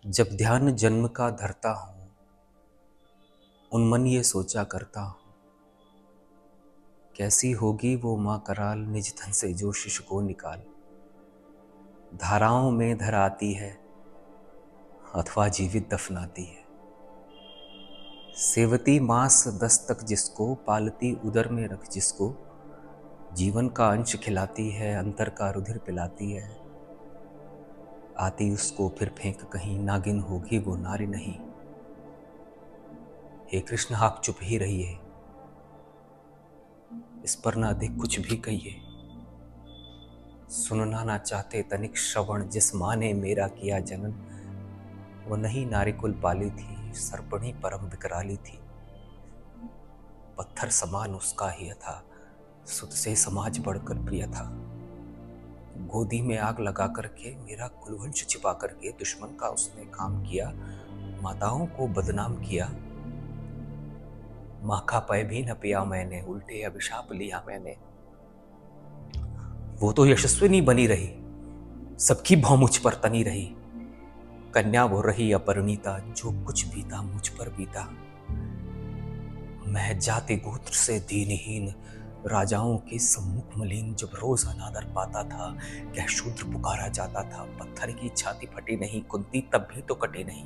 जब ध्यान जन्म का धरता हूँ, उन्मन ये सोचा करता हूँ, कैसी होगी वो माँ कराल निज धन से जो शिशु को निकाल। धाराओं में धर आती है अथवा जीवित दफनाती है। सेवती मांस दस्तक जिसको, पालती उदर में रख जिसको, जीवन का अंश खिलाती है, अंतर का रुधिर पिलाती है। आती उसको फिर फेंक कहीं, नागिन होगी वो नारी नहीं। हे कृष्ण आप चुप ही रहिए, इस पर ना अधिक कुछ भी कहिए। सुनना ना चाहते तनिक श्रवण, जिस माँ ने मेरा किया जनन, वो नहीं नारिकुल पाली थी, सर्पणी परम विकराली थी। पत्थर समान उसका ही था, सुत से समाज बढ़कर प्रिय था। गोदी में आग लगा करके, मेरा कुलवंश छिपा करके दुश्मन का उसने काम किया, माताओं को बदनाम किया। माँ का पै भी न पिया मैंने, उल्टे अभिशाप लिया मैंने। वो तो यशस्विनी बनी रही, सबकी भौं मुझ पर तनी रही। कन्या वो रही अपरिणीता, जो कुछ बीता मुझ पर बीता। मैं जाति गोत्र से दीनहीन, राजाओं के सम्मुख मलिन, जब रोज अनादर पाता था, क्या शूद्र पुकारा जाता था। पत्थर की छाती फटी नहीं, कुंती तब भी तो कटी नहीं।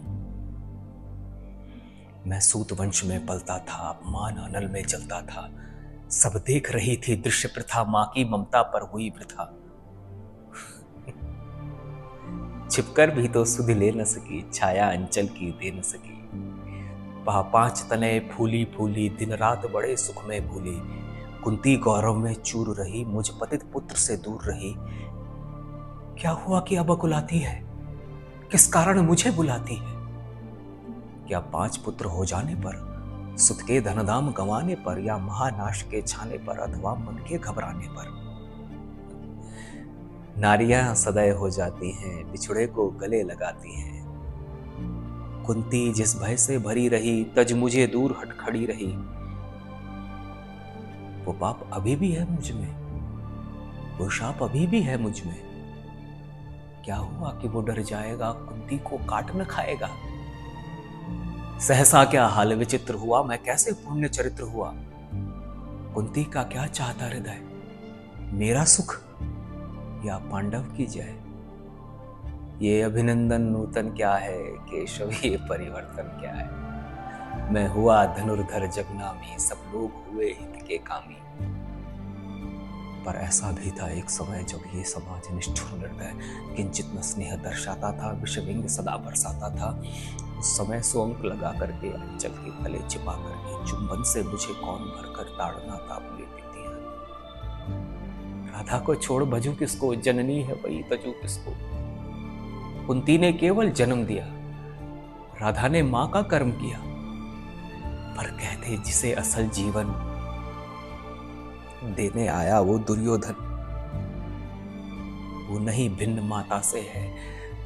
मैं सूत वंश में पलता था, अपमान अनल में जलता था। सब देख रही थी दृश्य प्रथा, माँ की ममता पर हुई वृथा। छिपकर भी तो सुध ले न सकी, छाया अंचल की दे न सकी। पांच तने फूली फूली, दिन रात बड़े सुख में भूली। कुंती गौरव में चूर रही, मुझ पतित पुत्र से दूर रही। क्या हुआ कि अब अकुलाती है, किस कारण मुझे बुलाती है। क्या 5 पुत्र हो जाने पर, सुत के धनधाम गंवाने पर, या महानाश के छाने पर, अथवा मन के घबराने पर। नारियां सदैव हो जाती हैं, बिछुड़े को गले लगाती हैं। कुंती जिस भय से भरी रही, तज मुझे दूर हट खड़ी रही। वो पाप अभी भी है मुझ में, वो शाप अभी भी है मुझ में। क्या हुआ कि वो डर जाएगा, कुंती को काट न खाएगा। सहसा क्या हाल विचित्र हुआ, मैं कैसे पुण्य चरित्र हुआ। कुंती का क्या चाहता हृदय, मेरा सुख या पांडव की जय। ये अभिनंदन नूतन क्या है, केशव ये परिवर्तन क्या है। मैं हुआ धनुर्धर जगनामी, सब लोग हुए हित के कामी। पर ऐसा भी था एक समय, जब ये समाज निष्ठुर निर्दय किंचित न स्नेह दर्शाता था, विषविंग सदा बरसाता था। उस समय सोंक लगा करके, अंचल के तले छिपा करके, चुंबन से मुझे कौन भरकर ताड़ना था अपनी प्रीतियां। राधा को छोड़ भजू किसको, जननी है वही तजू किसको। कुंती ने केवल जन्म दिया, राधा ने मां का कर्म किया। पर कहते जिसे असल जीवन देने आया वो दुर्योधन, वो नहीं भिन्न माता से है,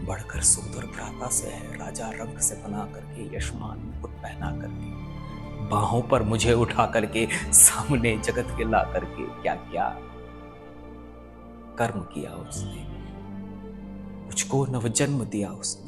बढ़कर सोदर भ्राता से है। राजा रंग से बना करके, यशमान मुकुट पहना करके, बाहों पर मुझे उठा करके, सामने जगत के ला करके, क्या क्या कर्म किया उसने, मुझको नवजन्म दिया उसने।